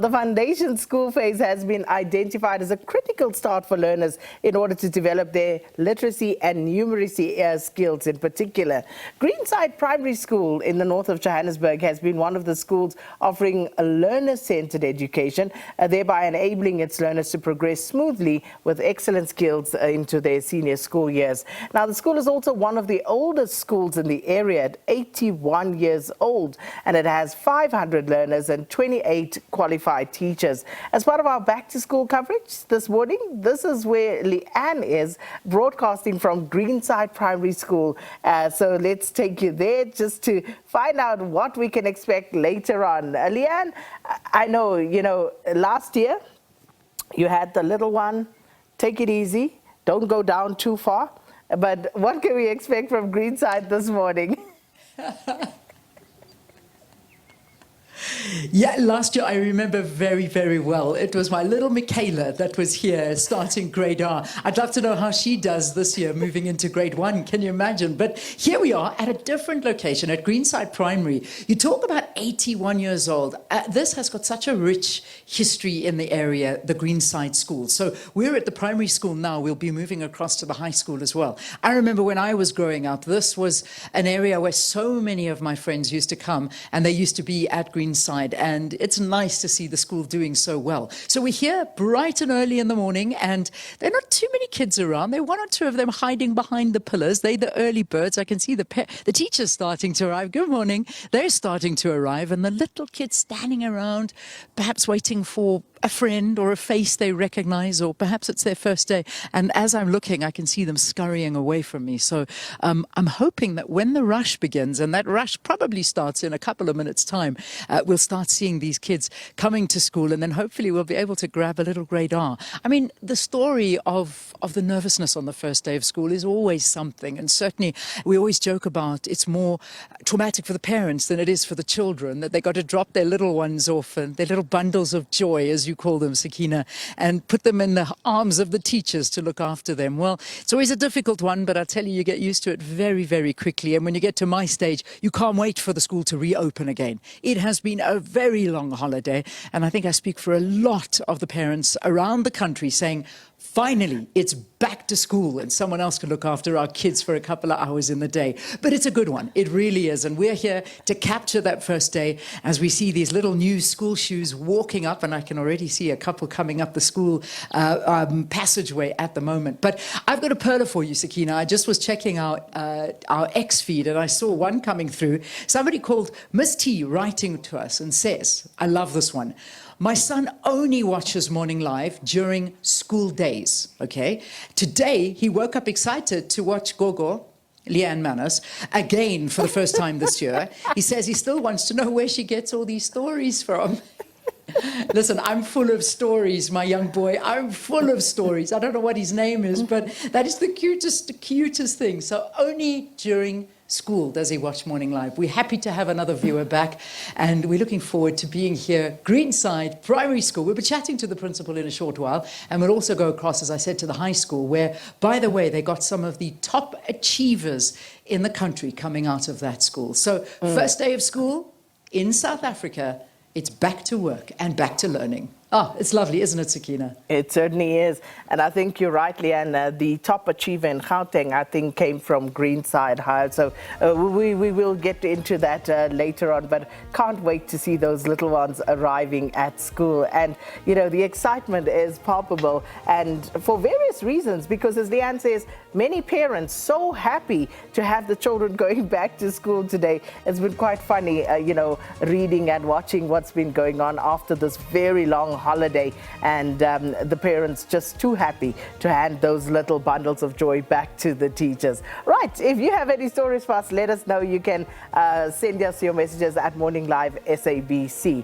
the foundation school phase has been identified as a critical start for learners in order to develop their literacy and numeracy skills in particular. Greenside Primary School in the north of Johannesburg has been one of the schools offering a learner-centered education, thereby enabling its learners to progress smoothly with excellent skills into their senior school years. Now, the school is also one of the oldest schools in the area at 81 years old, and it has 500 learners and 28 qualified teachers. As part of our back-to-school coverage this morning, this is where Leanne is, broadcasting from Greenside Primary School. So let's take you there just to find out what we can expect later on. Leanne, I know, last year you had the little one. Take it easy. Don't go down too far. But what can we expect from Greenside this morning? Yeah, last year I remember very, very well. It was my little Michaela that was here starting grade R. I'd love to know how she does this year moving into grade 1. Can you imagine? But here we are at a different location at Greenside Primary. You talk about 81 years old. This has got such a rich history in the area, the Greenside School. So we're at the primary school now. We'll be moving across to the high school as well. I remember when I was growing up, this was an area where so many of my friends used to come, and they used to be at Greenside, and it's nice to see the school doing so well. So we're here bright and early in the morning, and there are not too many kids around. There are one or two of them hiding behind the pillars. They're the early birds. I can see the teachers starting to arrive. Good morning. They're starting to arrive, and the little kids standing around, perhaps waiting for a friend or a face they recognize, or perhaps it's their first day. And as I'm looking, I can see them scurrying away from me. So I'm hoping that when the rush begins, and that rush probably starts in a couple of minutes' time, we'll start seeing these kids coming to school, and then hopefully we'll be able to grab a little grade R. I mean, the story of the nervousness on the first day of school is always something. And certainly we always joke about it's more traumatic for the parents than it is for the children, that they got to drop their little ones off, and their little bundles of joy, as you call them, Sakina, and put them in the arms of the teachers to look after them. Well, it's always a difficult one, but I tell you, you get used to it very, very quickly. And when you get to my stage, you can't wait for the school to reopen again. It has been a very long holiday, and I think I speak for a lot of the parents around the country saying, finally, it's back to school and someone else can look after our kids for a couple of hours in the day. But it's a good one. It really is. And we're here to capture that first day as we see these little new school shoes walking up. And I can already see a couple coming up the school passageway at the moment. But I've got a perler for you, Sakina. I just was checking our X feed, and I saw one coming through. Somebody called Miss T writing to us and says, I love this one. My son only watches Morning Live during school days, okay? Today, he woke up excited to watch Gogo, Leanne Manners, again for the first time this year. He says he still wants to know where she gets all these stories from. Listen, I'm full of stories, my young boy. I'm full of stories. I don't know what his name is, but that is the cutest thing. So only during school does he watch Morning Live. We're happy to have another viewer back, and we're looking forward to being here, Greenside Primary School. We'll be chatting to the principal in a short while, and we'll also go across, as I said, to the high school, where, by the way, they got some of the top achievers in the country coming out of that school. So first day of school in South Africa, it's back to work and back to learning. Oh, it's lovely, isn't it, Sakina? It certainly is. And I think you're right, Leanne. The top achiever in Gauteng, I think, came from Greenside High. So we will get into that later on. But can't wait to see those little ones arriving at school. And, the excitement is palpable. And for various reasons, because as Leanne says, many parents so happy to have the children going back to school today. It's been quite funny, reading and watching what's been going on after this very long holiday, and the parents just too happy to hand those little bundles of joy back to the teachers. Right, if you have any stories for us, let us know. You can send us your messages at Morning Live SABC.